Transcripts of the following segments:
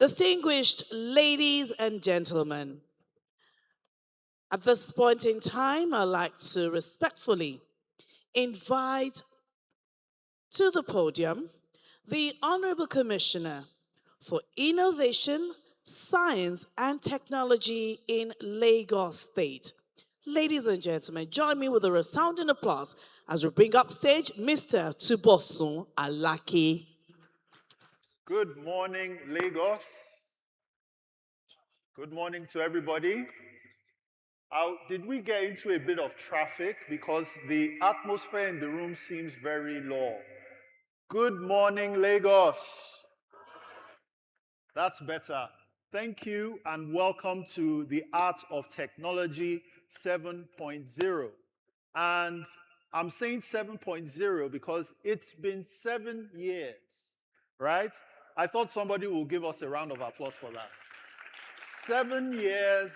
Distinguished ladies and gentlemen, at this point in time, I'd like to respectfully invite to the podium the Honourable Commissioner for Innovation, Science and Technology in Lagos State. Ladies and gentlemen, join me with a resounding applause as we bring up stage Mr. Tubosun Alake. Good morning, Lagos. Good morning to everybody. Did we get into a bit of traffic? Because the atmosphere in the room seems very low. Good morning, Lagos. That's better. Thank you and welcome to the Art of Technology 7.0. And I'm saying 7.0 because it's been 7 years, right? I thought somebody will give us a round of applause for that. 7 years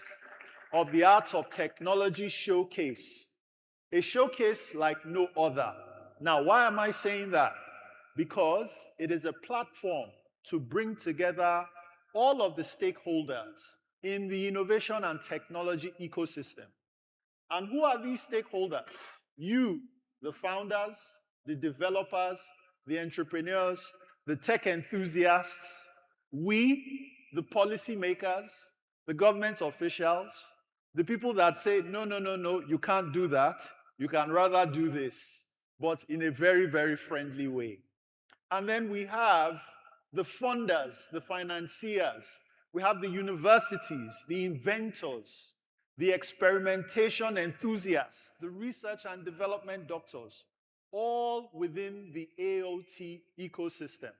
of the Art of Technology showcase. A showcase like no other. Now, why am I saying that? Because it is a platform to bring together all of the stakeholders in the innovation and technology ecosystem. And who are these stakeholders? You, the founders, the developers, the entrepreneurs, the tech enthusiasts, we, the policymakers, the government officials, the people that say, no, no, no, no, you can't do that. You can rather do this, but in a very, very friendly way. And then we have the funders, the financiers. We have the universities, the inventors, the experimentation enthusiasts, the research and development doctors, all within the AOT ecosystem.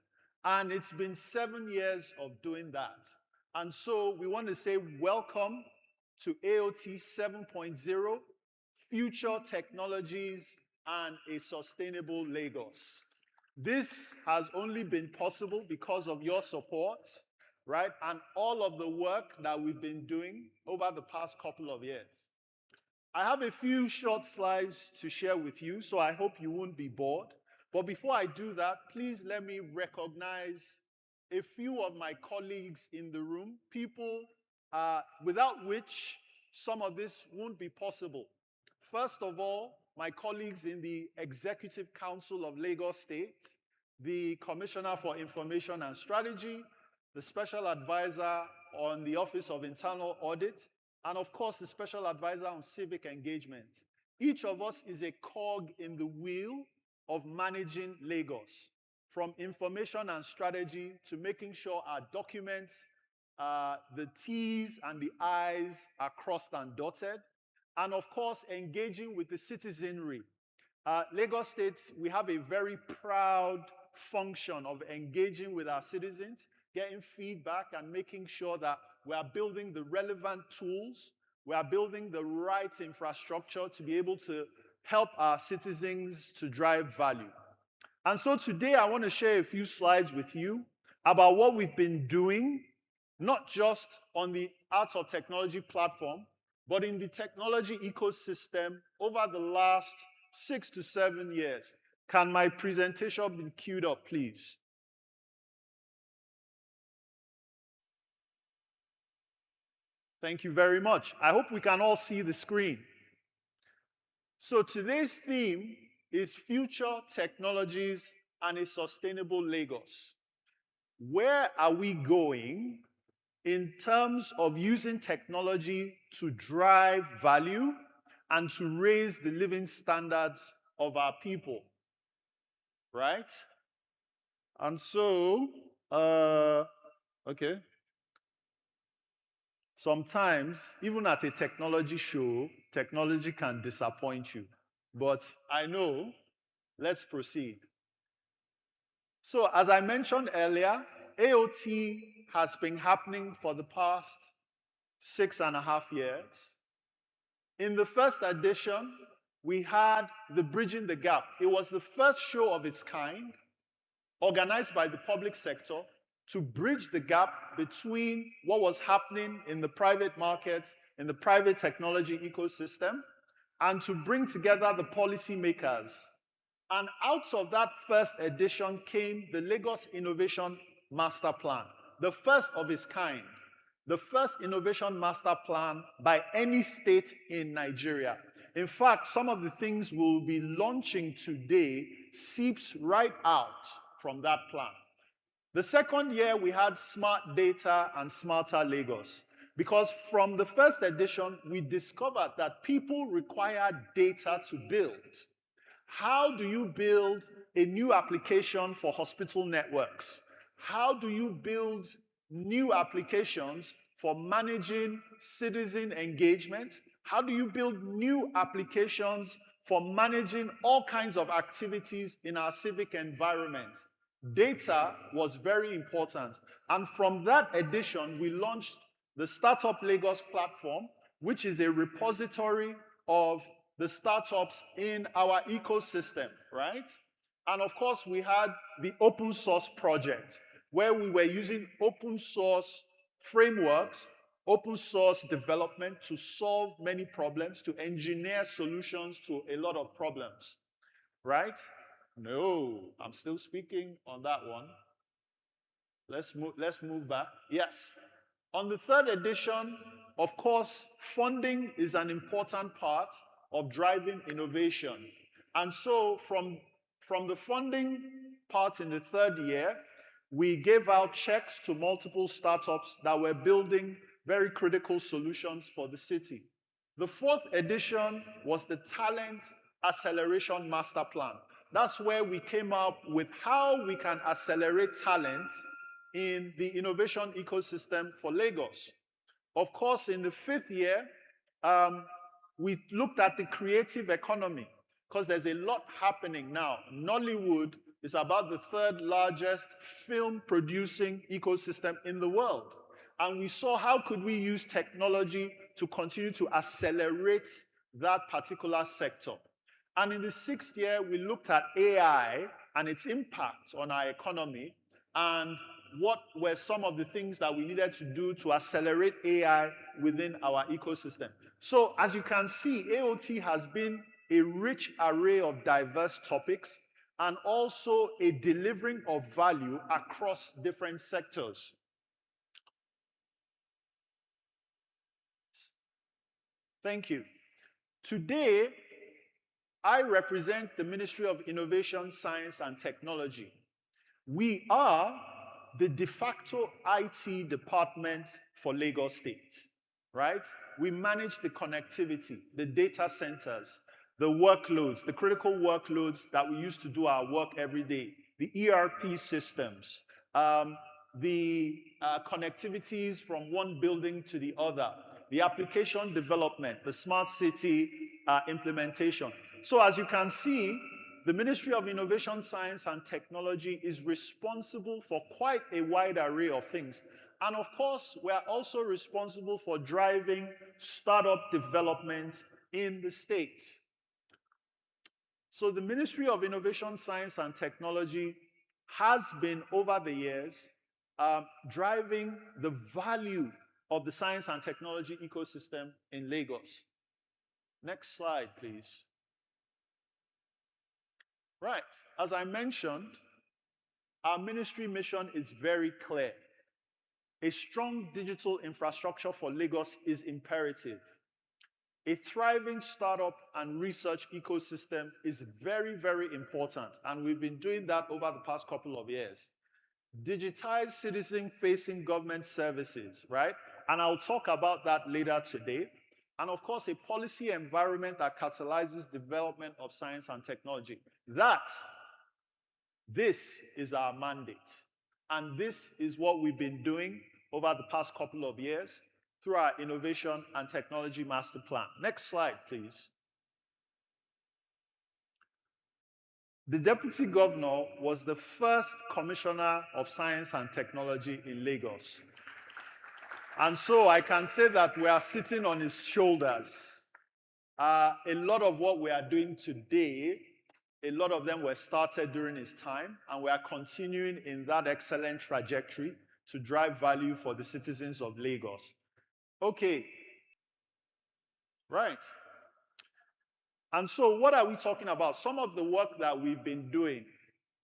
And it's been 7 years of doing that. And so we want to say welcome to AOT 7.0, Future Technologies and a Sustainable Lagos. This has only been possible because of your support, right? And all of the work that we've been doing over the past couple of years. I have a few short slides to share with you, so I hope you won't be bored. But before I do that, please let me recognize a few of my colleagues in the room, people without which some of this won't be possible. First of all, my colleagues in the Executive Council of Lagos State, the Commissioner for Information and Strategy, the Special Advisor on the Office of Internal Audit, and of course, the Special Advisor on Civic Engagement. Each of us is a cog in the wheel of managing Lagos, from information and strategy to making sure our documents, the T's and the I's are crossed and dotted, and of course, engaging with the citizenry. Lagos State, we have a very proud function of engaging with our citizens, getting feedback and making sure that we are building the relevant tools, we are building the right infrastructure to be able to help our citizens to drive value. And so today I want to share a few slides with you about what we've been doing, not just on the Arts of Technology platform, but in the technology ecosystem over the last 6 to 7 years. Can my presentation be queued up, please? Thank you very much. I hope we can all see the screen. So today's theme is Future Technologies and a Sustainable Lagos. Where are we going in terms of using technology to drive value and to raise the living standards of our people, right? And so, okay. Sometimes, even at a technology show, technology can disappoint you. But I know, let's proceed. So, as I mentioned earlier, AOT has been happening for the past 6.5 years. In the first edition, we had the Bridging the Gap. It was the first show of its kind, organized by the public sector, to bridge the gap between what was happening in the private markets, in the private technology ecosystem, and to bring together the policymakers. And out of that first edition came the Lagos Innovation Master Plan. the first of its kind, the first innovation master plan by any state in Nigeria. In fact, some of the things we'll be launching today seeps right out from that plan. The second year, we had smart data and smarter Lagos. Because from the first edition, we discovered that people require data to build. How do you build a new application for hospital networks? How do you build new applications for managing citizen engagement? How do you build new applications for managing all kinds of activities in our civic environment? Data was very important. And from that edition, we launched the Startup Lagos platform, which is a repository of the startups in our ecosystem, right? And of course, we had the open source project, where we were using open source frameworks, open source development to solve many problems, to engineer solutions to a lot of problems, right? No, I'm still speaking on that one. Let's move back. Yes. On the third edition, of course, funding is an important part of driving innovation. And so from the funding part in the third year, we gave out checks to multiple startups that were building very critical solutions for the city. The fourth edition was the Talent Acceleration Master Plan. That's where we came up with how we can accelerate talent in the innovation ecosystem for Lagos. Of course, in the fifth year, we looked at the creative economy because there's a lot happening now. Nollywood is about the third largest film producing ecosystem in the world. And we saw how could we use technology to continue to accelerate that particular sector. And in the sixth year, we looked at AI and its impact on our economy and what were some of the things that we needed to do to accelerate AI within our ecosystem. So as you can see, AOT has been a rich array of diverse topics and also a delivering of value across different sectors. Thank you. Today, I represent the Ministry of Innovation, Science, and Technology. We are the de facto IT department for Lagos State, right? We manage the connectivity, the data centers, the workloads, the critical workloads that we use to do our work every day, the ERP systems, the connectivities from one building to the other, the application development, the smart city implementation. So as you can see, the Ministry of Innovation, Science, and Technology is responsible for quite a wide array of things. And of course, we are also responsible for driving startup development in the state. So the Ministry of Innovation, Science, and Technology has been, over the years, driving the value of the science and technology ecosystem in Lagos. Next slide, please. Right, as I mentioned, our ministry mission is very clear. A strong digital infrastructure for Lagos is imperative. A thriving startup and research ecosystem is very, very important, and we've been doing that over the past couple of years. Digitize citizen-facing government services, right? And I'll talk about that later today. And of course, a policy environment that catalyzes development of science and technology. This is our mandate. And this is what we've been doing over the past couple of years through our Innovation and Technology Master Plan. Next slide, please. The Deputy Governor was the first Commissioner of Science and Technology in Lagos. And so I can say that we are sitting on his shoulders. A lot of what we are doing today, a lot of them were started during his time, and we are continuing in that excellent trajectory to drive value for the citizens of Lagos. Okay, right. And so what are we talking about? Some of the work that we've been doing,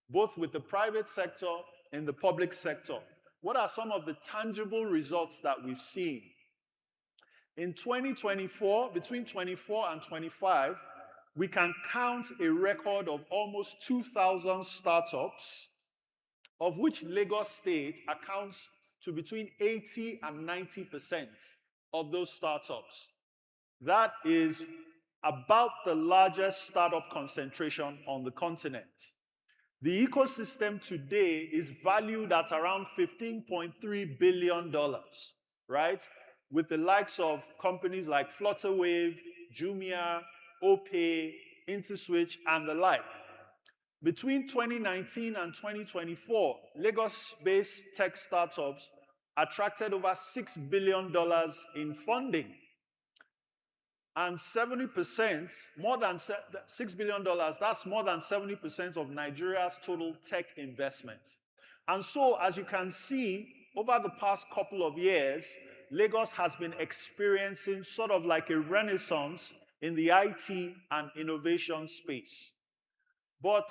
both with the private sector and the public sector. What are some of the tangible results that we've seen? In 2024, between 24 and 25, we can count a record of almost 2,000 startups, of which Lagos State accounts to between 80 and 90% of those startups. That is about the largest startup concentration on the continent. The ecosystem today is valued at around $15.3 billion, right? With the likes of companies like Flutterwave, Jumia, OPay, InterSwitch, and the like. Between 2019 and 2024, Lagos-based tech startups attracted over $6 billion in funding. And 70%, more than $6 billion, that's more than 70% of Nigeria's total tech investment. And so, as you can see, over the past couple of years, Lagos has been experiencing sort of like a renaissance in the IT and innovation space. But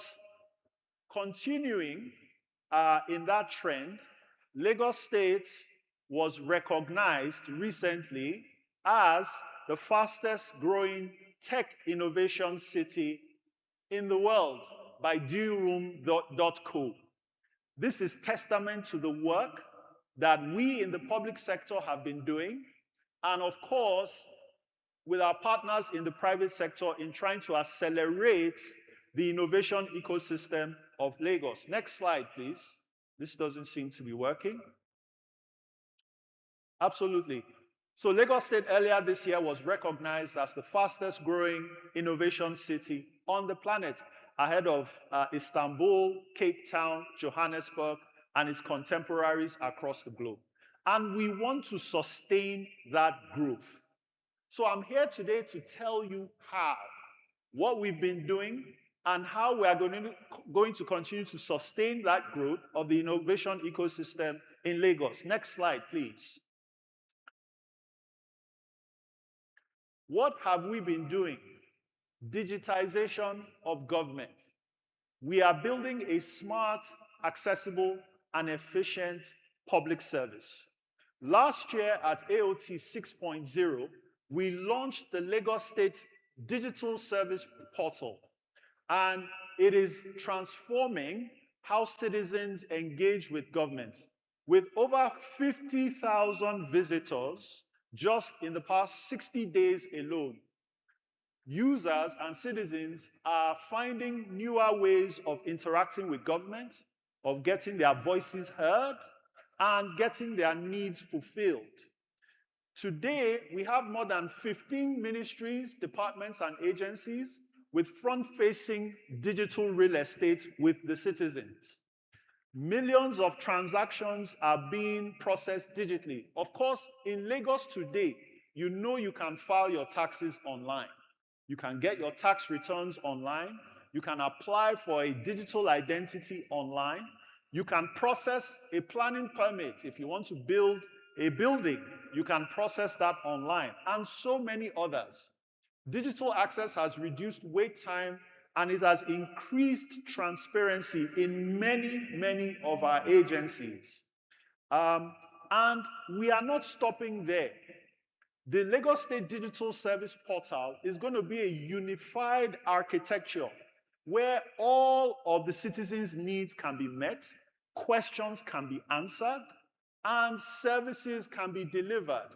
continuing in that trend, Lagos State was recognized recently as the fastest growing tech innovation city in the world by dealroom.co. This is testament to the work that we in the public sector have been doing, and of course, with our partners in the private sector in trying to accelerate the innovation ecosystem of Lagos. Next slide, please. This doesn't seem to be working. Absolutely. So Lagos State earlier this year was recognized as the fastest growing innovation city on the planet, ahead of Istanbul, Cape Town, Johannesburg, and its contemporaries across the globe. And we want to sustain that growth. So I'm here today to tell you how, what we've been doing, and how we are going to continue to sustain that growth of the innovation ecosystem in Lagos. Next slide, please. What have we been doing? Digitization of government. We are building a smart, accessible, and efficient public service. Last year at AOT 6.0, we launched the Lagos State Digital Service Portal, and it is transforming how citizens engage with government. With over 50,000 visitors just in the past 60 days alone, users and citizens are finding newer ways of interacting with government, of getting their voices heard, and getting their needs fulfilled. Today, we have more than 15 ministries, departments, and agencies with front-facing digital real estate with the citizens. Millions of transactions are being processed digitally. Of course, in Lagos today, you know you can file your taxes online. You can get your tax returns online. You can apply for a digital identity online. You can process a planning permit if you want to build a building. You can process that online, and so many others. Digital access has reduced wait time, and it has increased transparency in many, many of our agencies. And we are not stopping there. The Lagos State Digital Service Portal is going to be a unified architecture where all of the citizens' needs can be met, questions can be answered, and services can be delivered.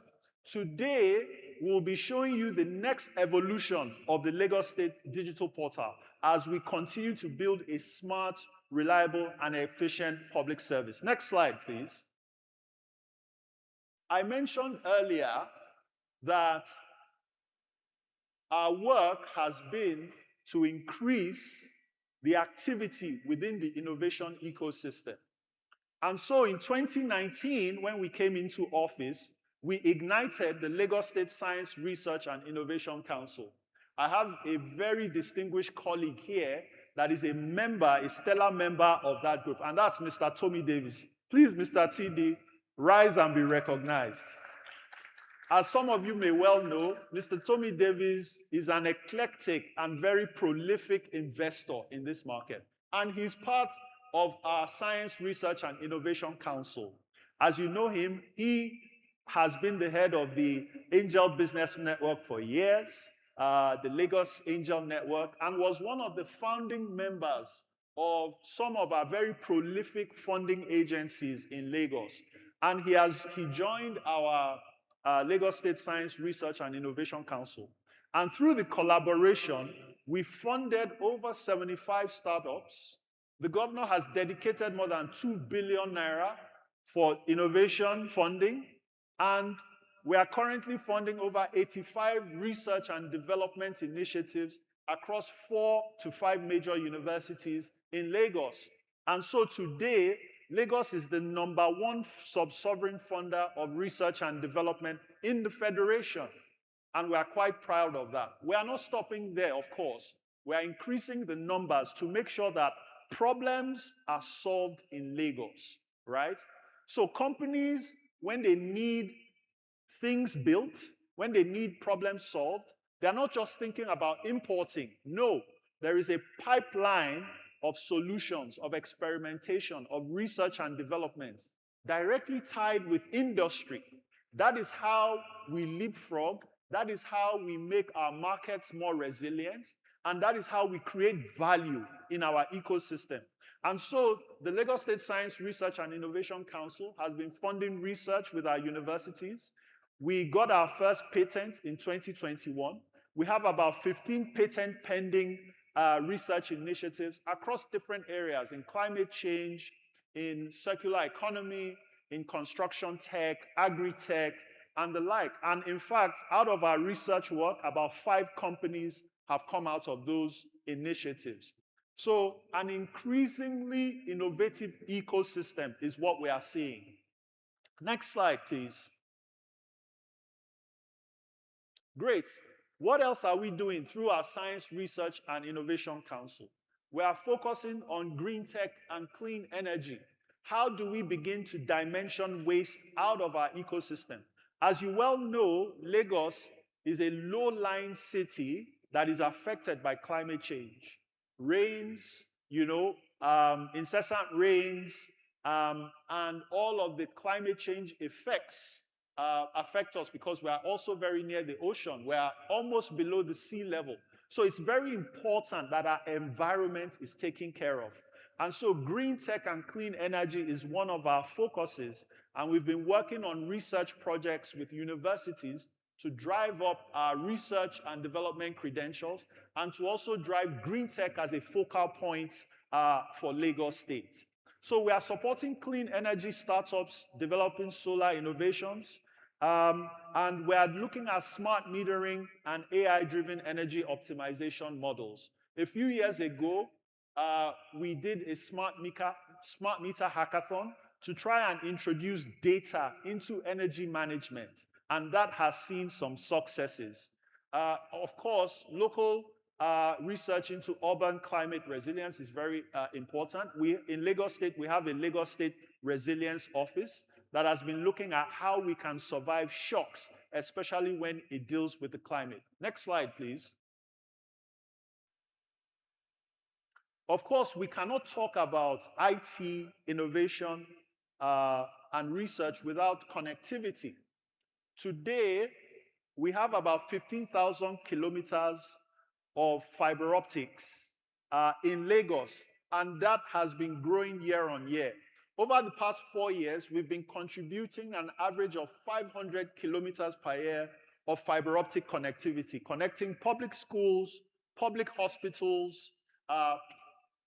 Today, we'll be showing you the next evolution of the Lagos State Digital Portal as we continue to build a smart, reliable, and efficient public service. Next slide, please. I mentioned earlier that our work has been to increase the activity within the innovation ecosystem. And so in 2019, when we came into office, we ignited the Lagos State Science Research and Innovation Council. I have a very distinguished colleague here that is a member, a stellar member of that group, and that's Mr. Tommy Davis. Please, Mr. TD, rise and be recognized. As some of you may well know, Mr. Tommy Davis is an eclectic and very prolific investor in this market, and he's part of our Science Research and Innovation Council. As you know him, he has been the head of the Angel Business Network for years, the Lagos Angel Network, and was one of the founding members of some of our very prolific funding agencies in Lagos. And he joined our Lagos State Science Research and Innovation Council. And through the collaboration, we funded over 75 startups. The governor has dedicated more than 2 billion naira for innovation funding, and we are currently funding over 85 research and development initiatives across 4 to 5 major universities in Lagos. And so today, Lagos is the #1 sub-sovereign funder of research and development in the Federation. And we are quite proud of that. We are not stopping there, of course. We are increasing the numbers to make sure that problems are solved in Lagos, right? So companies, when they need things built, when they need problems solved, they're not just thinking about importing. No, there is a pipeline of solutions, of experimentation, of research and development directly tied with industry. That is how we leapfrog. That is how we make our markets more resilient. And that is how we create value in our ecosystem. And so the Lagos State Science Research and Innovation Council has been funding research with our universities. We got our first patent in 2021. We have about 15 patent pending research initiatives across different areas in climate change, in circular economy, in construction tech, agri-tech, and the like. And in fact, out of our research work, about 5 companies have come out of those initiatives. So an increasingly innovative ecosystem is what we are seeing. Next slide, please. Great. What else are we doing through our Science Research and Innovation Council? We are focusing on green tech and clean energy. How do we begin to dimension waste out of our ecosystem? As you well know, Lagos is a low-lying city that is affected by climate change. Rains, incessant rains, and all of the climate change effects affect us because we are also very near the ocean. We are almost below the sea level. So it's very important that our environment is taken care of. And so green tech and clean energy is one of our focuses. And we've been working on research projects with universities to drive up our research and development credentials and to also drive green tech as a focal point for Lagos State. So we are supporting clean energy startups, developing solar innovations, and we are looking at smart metering and AI-driven energy optimization models. A few years ago, we did a smart meter hackathon to try and introduce data into energy management, and that has seen some successes. Of course, local research into urban climate resilience is very important. In Lagos State, we have a Lagos State Resilience Office that has been looking at how we can survive shocks, especially when it deals with the climate. Next slide, please. Of course, we cannot talk about IT, innovation, and research without connectivity. Today, we have about 15,000 kilometers of fiber optics in Lagos, and that has been growing year on year. Over the past 4 years, we've been contributing an average of 500 kilometers per year of fiber optic connectivity, connecting public schools, public hospitals,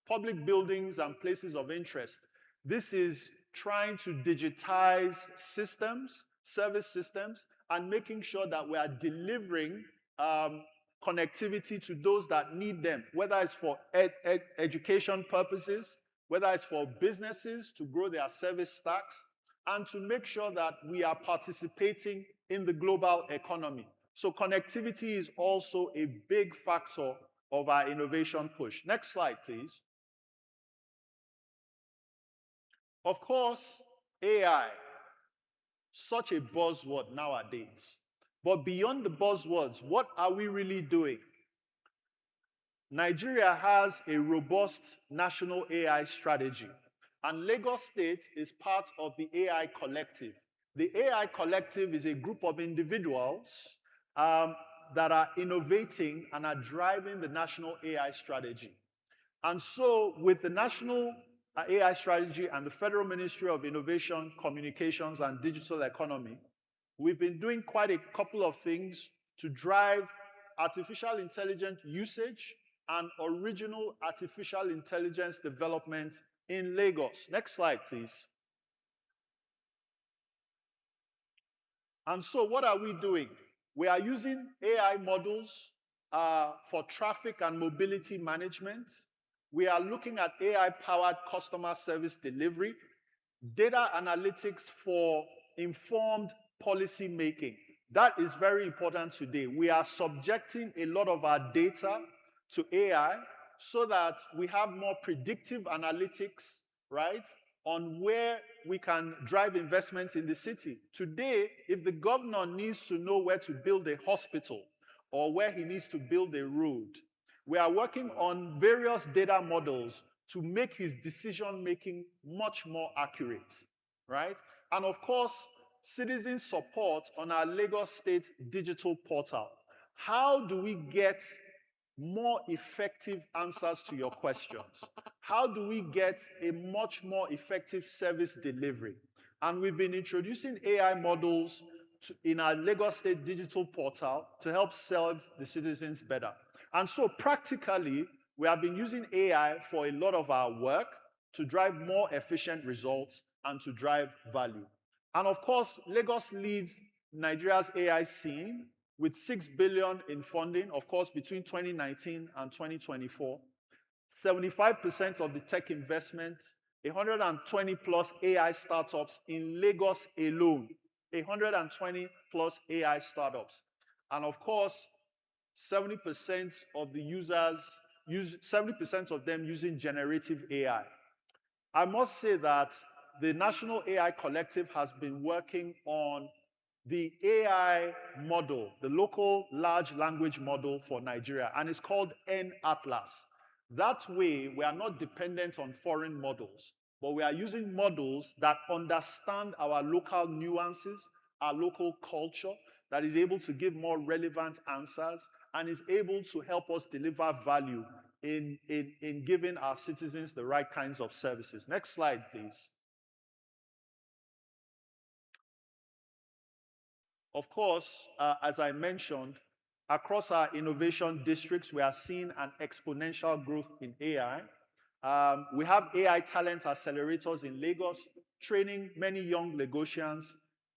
public buildings, and places of interest. This is trying to digitize systems, service systems, and making sure that we are delivering connectivity to those that need them, whether it's for education purposes, whether it's for businesses to grow their service stacks, and to make sure that we are participating in the global economy. So connectivity is also a big factor of our innovation push. Next slide, please. Of course, AI, such a buzzword nowadays. But beyond the buzzwords, what are we really doing? Nigeria has a robust national AI strategy. And Lagos State is part of the AI Collective. The AI Collective is a group of individuals that are innovating and are driving the national AI strategy. And so, with the national AI strategy and the Federal Ministry of Innovation, Communications, and Digital Economy, we've been doing quite a couple of things to drive artificial intelligence usage and original artificial intelligence development in Lagos. Next slide, please. And so what are we doing? We are using AI models for traffic and mobility management. We are looking at AI-powered customer service delivery, data analytics for informed policy making. That is very important today. We are subjecting a lot of our data to AI so that we have more predictive analytics, right, on where we can drive investment in the city. Today, if the governor needs to know where to build a hospital or where he needs to build a road, we are working on various data models to make his decision-making much more accurate, right? And of course, citizen support on our Lagos State digital portal. How do we get more effective answers to your questions? How do we get a much more effective service delivery? And we've been introducing AI models in our Lagos State digital portal to help serve the citizens better. And so practically, we have been using AI for a lot of our work to drive more efficient results and to drive value. And of course, Lagos leads Nigeria's AI scene with 6 billion in funding, of course, between 2019 and 2024. 75% of the tech investment, 120 plus AI startups in Lagos alone, 120 plus AI startups. And of course, 70% of the users, 70% of them using generative AI. I must say that the National AI Collective has been working on the AI model, the local large language model for Nigeria, and it's called N-Atlas. That way, we are not dependent on foreign models, but we are using models that understand our local nuances, our local culture, that is able to give more relevant answers, and is able to help us deliver value in giving our citizens the right kinds of services. Next slide, please. Of course, as I mentioned, across our innovation districts, we are seeing an exponential growth in AI. We have AI talent accelerators in Lagos, training many young Lagosians.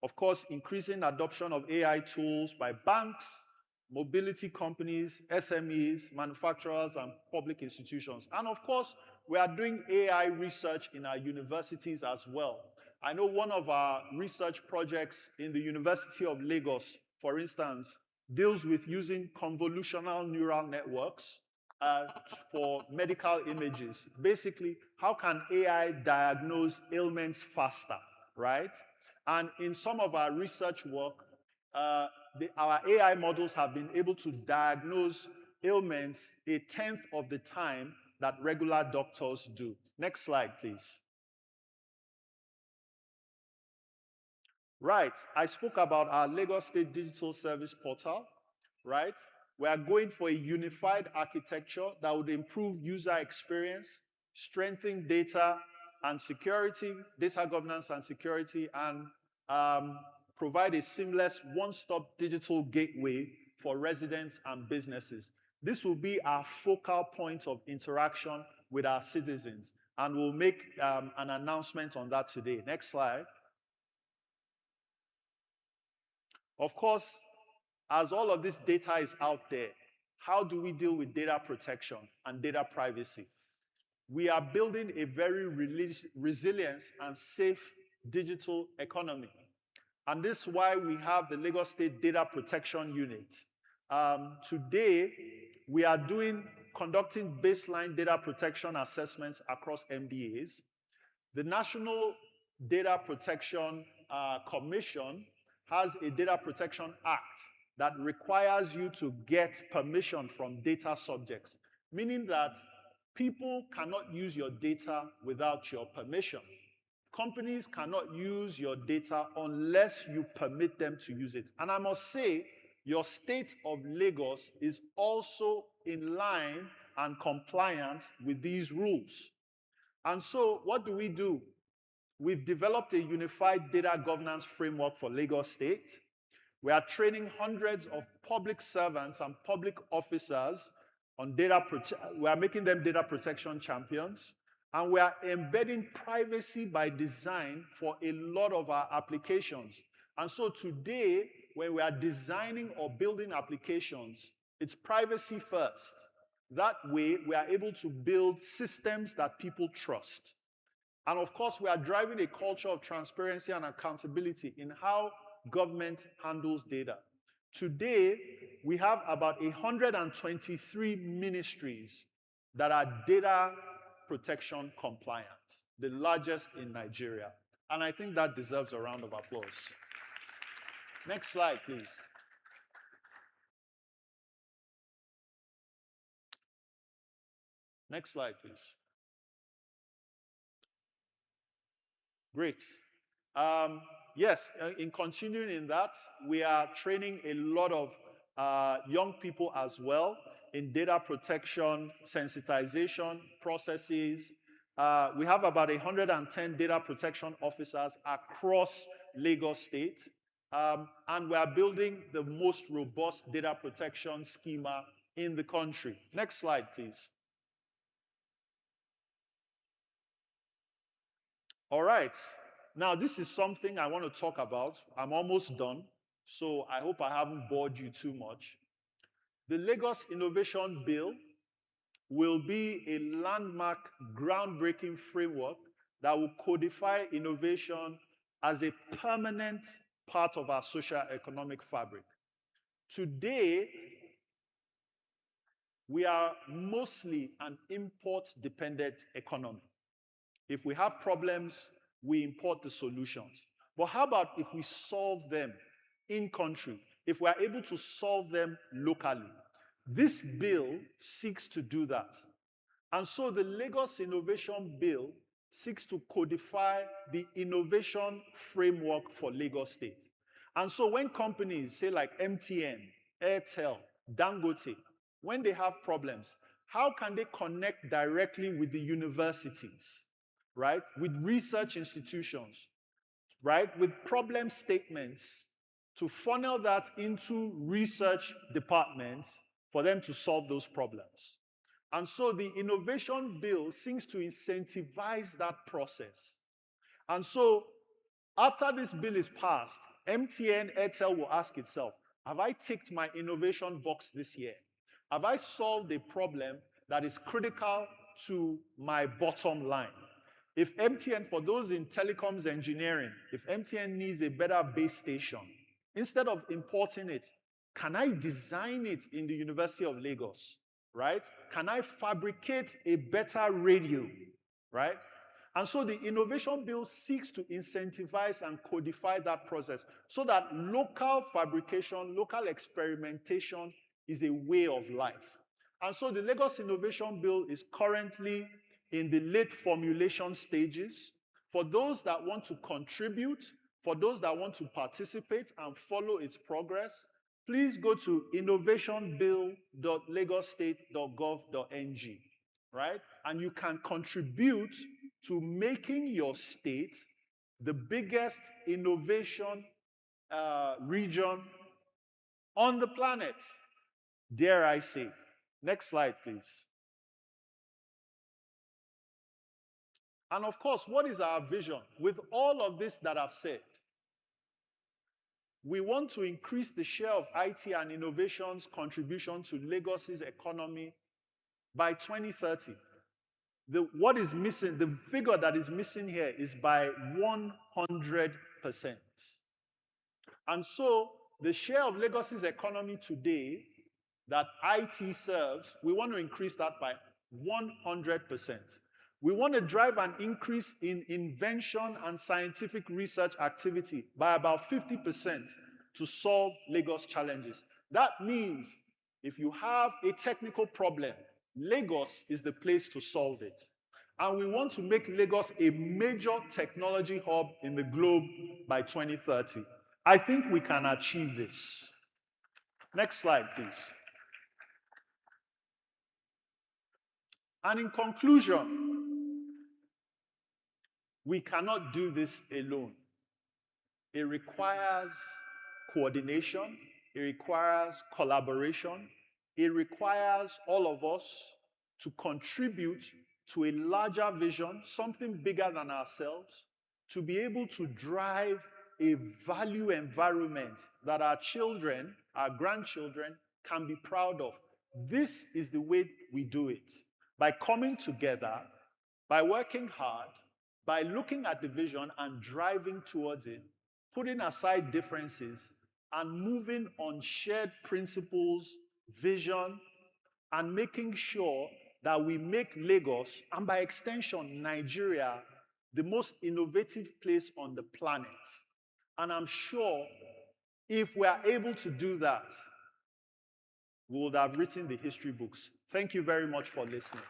Of course, increasing adoption of AI tools by banks, mobility companies, SMEs, manufacturers, and public institutions. And of course, we are doing AI research in our universities as well. I know one of our research projects in the University of Lagos, for instance, deals with using convolutional neural networks for medical images. Basically, how can AI diagnose ailments faster, right? And in some of our research work, our AI models have been able to diagnose ailments 1/10 of the time that regular doctors do. Next slide, please. Right, I spoke about our Lagos State Digital Service Portal, right? We are going for a unified architecture that would improve user experience, strengthen data and security, data governance and security, and provide a seamless one-stop digital gateway for residents and businesses. This will be our focal point of interaction with our citizens, and we'll make an announcement on that today. Next slide. Of course, as all of this data is out there, how do we deal with data protection and data privacy? We are building a very resilient and safe digital economy. And this is why we have the Lagos State Data Protection Unit. Today, we are conducting baseline data protection assessments across MDAs. The National Data Protection Commission has a Data Protection Act that requires you to get permission from data subjects, meaning that People cannot use your data without your permission. Companies cannot use your data unless you permit them to use it. And I must say, your state of Lagos is also in line and compliant with these rules. And so, what do? We've developed a unified data governance framework for Lagos State. We are training hundreds of public servants and public officers on we are making them data protection champions, and we are embedding privacy by design for a lot of our applications. And so today, when we are designing or building applications, it's privacy first. That way, we are able to build systems that people trust. And of course, we are driving a culture of transparency and accountability in how government handles data. Today, we have about 123 ministries that are data protection compliant, the largest in Nigeria. And I think that deserves a round of applause. Next slide, please. Next slide, please. Great. Yes, in continuing in that, we are training a lot of young people as well in data protection, sensitization processes. We have about 110 data protection officers across Lagos State, and we are building the most robust data protection schema in the country. Next slide, please. All right. Now, this is something I want to talk about. I'm almost done, so I hope I haven't bored you too much. The Lagos Innovation Bill will be a landmark, groundbreaking framework that will codify innovation as a permanent part of our socio-economic fabric. Today, we are mostly an import-dependent economy. If we have problems, we import the solutions. But how about if we solve them in country, if we are able to solve them locally? This bill seeks to do that. And so the Lagos Innovation Bill seeks to codify the innovation framework for Lagos State. And so when companies, say like MTN, Airtel, Dangote, when they have problems, how can they connect directly with the universities, right? With research institutions, right? With problem statements to funnel that into research departments for them to solve those problems. And so the innovation bill seems to incentivize that process. And so after this bill is passed, MTN, Airtel will ask itself, have I ticked my innovation box this year? Have I solved a problem that is critical to my bottom line? If MTN, for those in telecoms engineering, if MTN needs a better base station, instead of importing it, can I design it in the University of Lagos, right? Can I fabricate a better radio, right? And so the innovation bill seeks to incentivize and codify that process so that local fabrication, local experimentation is a way of life. And so the Lagos Innovation Bill is currently in the late formulation stages. For those that want to contribute, for those that want to participate and follow its progress, please go to innovationbill.lagosstate.gov.ng, right? And you can contribute to making your state the biggest innovation region on the planet, dare I say. Next slide, please. And of course, what is our vision? With all of this that I've said, we want to increase the share of IT and innovation's contribution to Lagos's economy by 2030. What is missing, the figure that is missing here is by 100%. And so the share of Lagos's economy today that IT serves, we want to increase that by 100%. We want to drive an increase in invention and scientific research activity by about 50% to solve Lagos challenges. That means if you have a technical problem, Lagos is the place to solve it. And we want to make Lagos a major technology hub in the globe by 2030. I think we can achieve this. Next slide, please. And in conclusion, we cannot do this alone. It requires coordination, it requires collaboration, it requires all of us to contribute to a larger vision, something bigger than ourselves, to be able to drive a value environment that our children, our grandchildren can be proud of. This is the way we do it. By coming together, by working hard, by looking at the vision and driving towards it, putting aside differences and moving on shared principles, vision, and making sure that we make Lagos, and by extension, Nigeria, the most innovative place on the planet. And I'm sure if we are able to do that, we would have written the history books. Thank you very much for listening.